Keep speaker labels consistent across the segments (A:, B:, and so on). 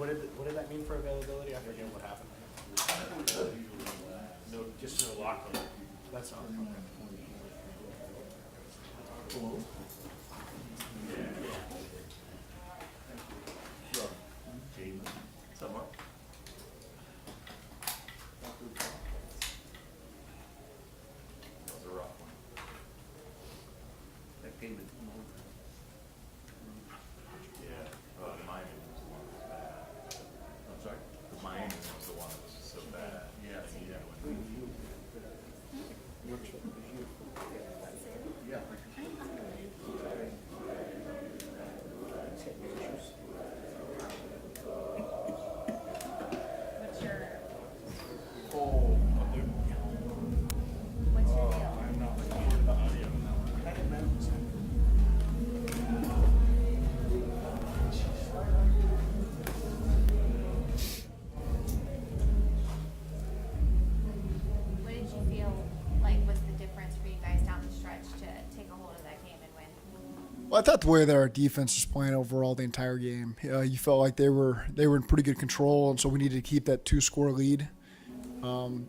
A: What did that mean for availability? I forget what happened. No, just no locker. That's all. Okay.
B: What's up, Mark? That was a rough one.
C: That game at
B: Yeah. The Miami was the one that was bad.
C: I'm sorry?
B: The Miami was the one that was so bad.
C: Yeah. Yeah.
D: What's your
C: Oh,
D: what's your deal?
A: I'm not looking forward to the audio in that one. I didn't know.
D: What did you feel like was the difference for you guys down the stretch to take a hold of that game and win?
E: Well, I thought the way that our defense was playing overall the entire game, you felt like they were in pretty good control, and so we needed to keep that 2-score lead.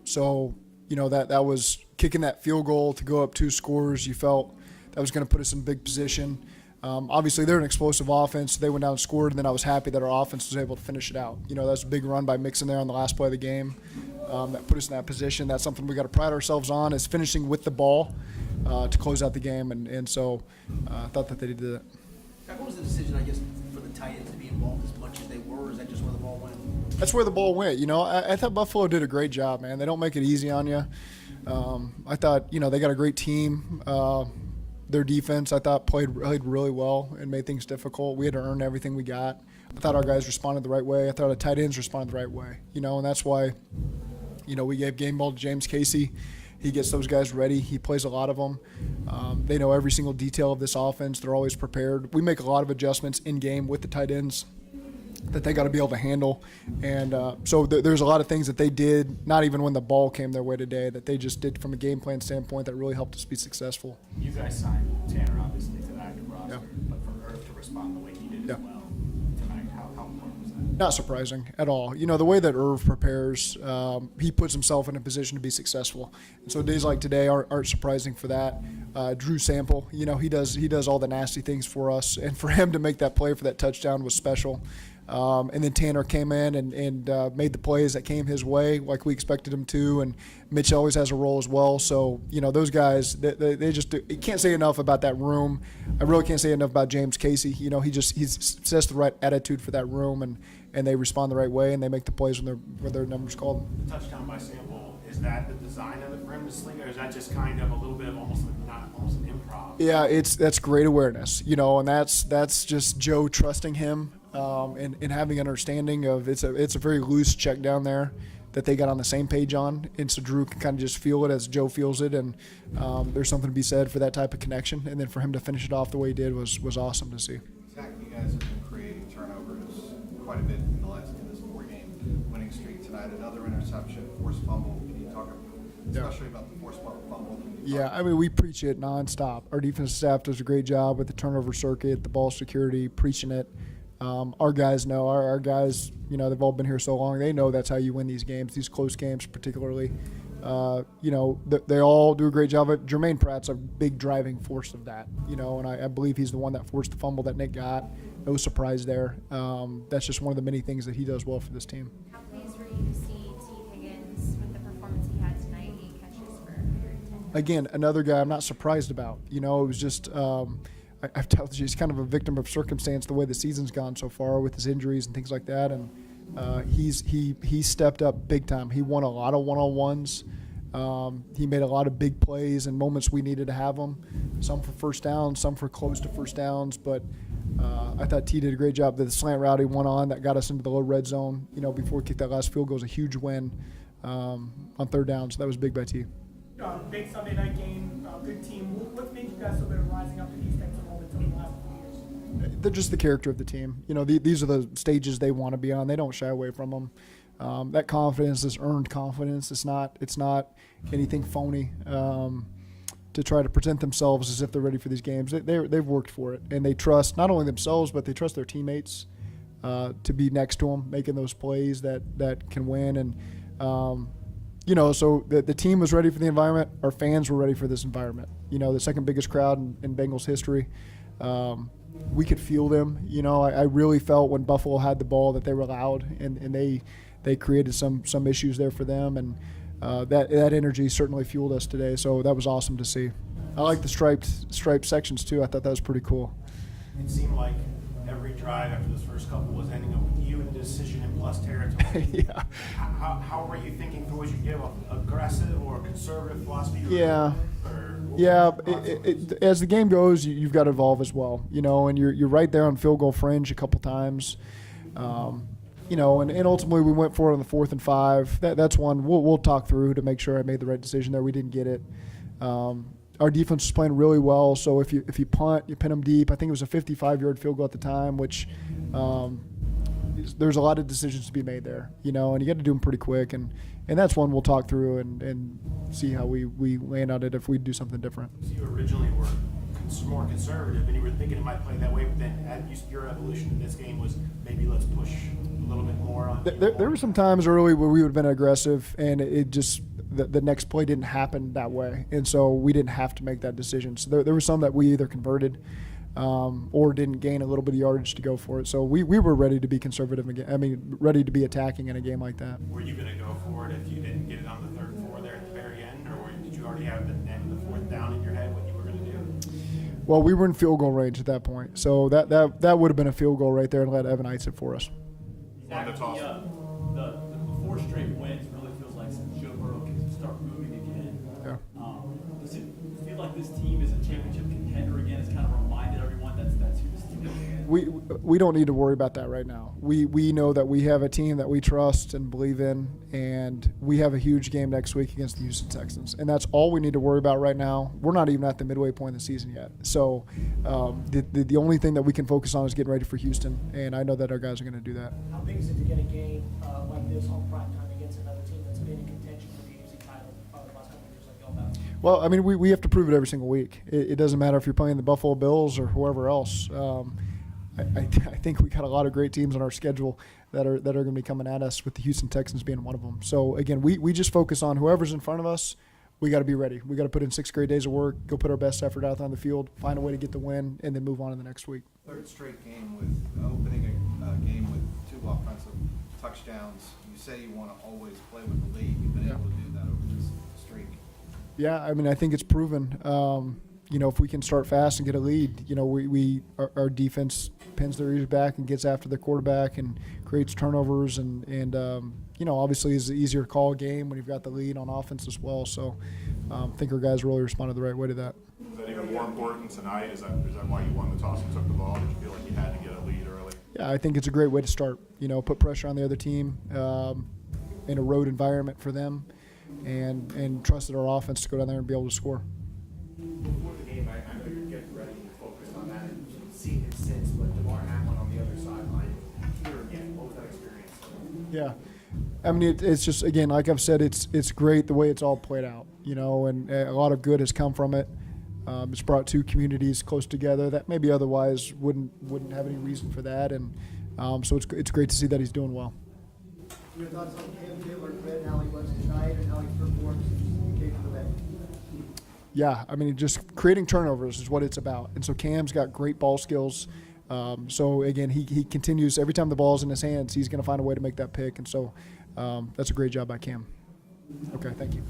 E: So that was kicking that field goal to go up 2 scores. You felt that was going to put us in big position. Obviously, they're an explosive offense. They went down and scored, and then I was happy that our offense was able to finish it out. That was a big run by Mixon there on the last play of the game that put us in that position. That's something we got to pride ourselves on, is finishing with the ball to close out the game, and so I thought that they did that.
F: What was the decision, I guess, for the Titans to be involved as much as they were, or is that just where the ball went?
E: That's where the ball went. I thought Buffalo did a great job, man. They don't make it easy on you. I thought, they got a great team. Their defense, I thought, played really well and made things difficult. We had to earn everything we got. I thought our guys responded the right way. I thought our tight ends responded the right way. And that's why, we gave game ball to James Casey. He gets those guys ready. He plays a lot of them. They know every single detail of this offense. They're always prepared. We make a lot of adjustments in game with the tight ends that they got to be able to handle. And so there's a lot of things that they did, not even when the ball came their way today, that they just did from a game plan standpoint that really helped us be successful.
A: You guys signed Tanner, obviously, to the active roster,
E: Yeah.
A: but for Irv to respond the way he did
E: Yeah.
A: as well tonight, how important was that?
E: Not surprising at all. The way that Irv prepares, he puts himself in a position to be successful. And so days like today aren't surprising for that. Drew Sample, he does all the nasty things for us, and for him to make that play for that touchdown was special. And then Tanner came in and made the plays that came his way like we expected him to, and Mitch always has a role as well. So, those guys, they just do. You can't say enough about that room. I really can't say enough about James Casey. He sets the right attitude for that room, and they respond the right way, and they make the plays when their numbers called.
A: The touchdown by Sample, is that the design of it for him to sling it, or is that just kind of a little bit of almost an improv?
E: Yeah, that's great awareness, and that's just Joe trusting him. And having an understanding of it's a very loose check down there that they got on the same page on, and so Drew can kind of just feel it as Joe feels it, and there's something to be said for that type of connection, and then for him to finish it off the way he did was awesome to see.
G: Zach, you guys have been creating turnovers quite a bit in this 4-game winning streak tonight. Another interception, forced fumble. Can you talk especially about the forced fumble?
E: Yeah, we preach it nonstop. Our defensive staff does a great job with the turnover circuit, the ball security, preaching it. Our guys know. Our guys, they've all been here so long. They know that's how you win these games, these close games particularly. They all do a great job of it. Jermaine Pratt's a big driving force of that, and I believe he's the one that forced the fumble that Nick got. No surprise there. That's just one of the many things that he does well for this team.
D: How pleased were you to see T. Higgins with the performance he had tonight, 8 catches for 110?
E: Again, another guy I'm not surprised about. It was just I've told you he's kind of a victim of circumstance the way the season's gone so far with his injuries and things like that, and he stepped up big time. He won a lot of one-on-ones. He made a lot of big plays and moments we needed to have them, some for first downs, some for close to first downs, but I thought T did a great job. The slant route he went on that got us into the low red zone, before we kicked that last field goal was a huge win on 3rd down, so that was big by T.
H: Big Sunday night game, good team. What's made you guys so good at rising up to these types of moments over the last few years?
E: They're just the character of the team. These are the stages they want to be on. They don't shy away from them. That confidence is earned confidence. It's not anything phony to try to present themselves as if they're ready for these games. They've worked for it, and they trust not only themselves, but they trust their teammates. to be next to him, making those plays that can win. And so the team was ready for the environment. Our fans were ready for this environment. The second biggest crowd in Bengals history. We could feel them. I really felt when Buffalo had the ball that they were loud, and they created some issues there for them, and that energy certainly fueled us today. So that was awesome to see. I like the striped sections too. I thought that was pretty cool.
A: It seemed like every drive after this first couple was ending up with you in decision and plus territory.
E: Yeah.
A: How were you thinking through as you give aggressive or conservative philosophy?
E: Yeah. As the game goes, you've got to evolve as well, and you're right there on field goal fringe a couple times, and ultimately we went for it on the 4th and 5. That's one we'll talk through to make sure I made the right decision there. We didn't get it. Our defense was playing really well, so if you punt, you pin them deep. I think it was a 55-yard field goal at the time, which there's a lot of decisions to be made there, and you got to do them pretty quick, and that's one we'll talk through and see how we land on it if we do something different.
A: So you originally were more conservative, and you were thinking it might play that way, but then your evolution in this game was maybe let's push a little bit more on.
E: There were some times early where we would have been aggressive, and it just the next play didn't happen that way, and so we didn't have to make that decision. So there were some that we either converted or didn't gain a little bit of yardage to go for it. So we were ready to be conservative again. I mean, ready to be attacking in a game like that.
A: Were you going to go for it if you didn't get it on the 3rd and 4 there at the very end, or did you already have the end of the 4th down in your head what you were going to do?
E: Well, we were in field goal range at that point, so that would have been a field goal right there and let Evan Eitz it for us.
B: Zach,
C: That's awesome.
I: The 4 straight wins really feels like since Joe Burrow can start moving again.
E: Yeah.
I: Does it feel like this team is a championship contender again? It's kind of reminded everyone that's who this team is.
E: We don't need to worry about that right now. We know that we have a team that we trust and believe in, and we have a huge game next week against the Houston Texans, and that's all we need to worry about right now. We're not even at the midway point of the season yet, so the only thing that we can focus on is getting ready for Houston, and I know that our guys are going to do that.
H: How big is it to get a game like this on prime time against another team that's been in contention for the AFC title the last couple of years like y'all have?
E: Well, I mean, we have to prove it every single week. It doesn't matter if you're playing the Buffalo Bills or whoever else. I think we got a lot of great teams on our schedule that are going to be coming at us, with the Houston Texans being one of them. So again, we just focus on whoever's in front of us. We got to be ready. We got to put in 6 great days of work, go put our best effort out on the field, find a way to get the win, and then move on to the next week.
G: Third straight game with opening a game with 2 offensive touchdowns. You say you want to always play with the lead. You've been able to do that over this streak.
E: Yeah, I mean, I think it's proven. If we can start fast and get a lead, our defense pins their ears back and gets after the quarterback and creates turnovers, and obviously it's easier to call a game when you've got the lead on offense as well. So I think our guys really responded the right way to that.
B: Was that even more important tonight? Is that why you won the toss and took the ball? Did you feel like you had to get a lead early?
E: Yeah, I think it's a great way to start. Put pressure on the other team in a road environment for them, and trusted our offense to go down there and be able to score.
A: Before the game, I know you're getting ready and focused on that, and you've seen it since, but DeMar Hamlin on the other sideline, here again, what was that experience?
E: Yeah. I mean, it's just, again, like I've said, it's great the way it's all played out, and a lot of good has come from it. It's brought 2 communities close together that maybe otherwise wouldn't have any reason for that, and so it's great to see that he's doing well.
F: Your thoughts on Cam Taylor and how he was tonight and how he performed in the game of the day?
E: Yeah, I mean, just creating turnovers is what it's about, and so Cam's got great ball skills. So again, he continues every time the ball's in his hands, he's going to find a way to make that pick, and so that's a great job by Cam. Okay, thank you.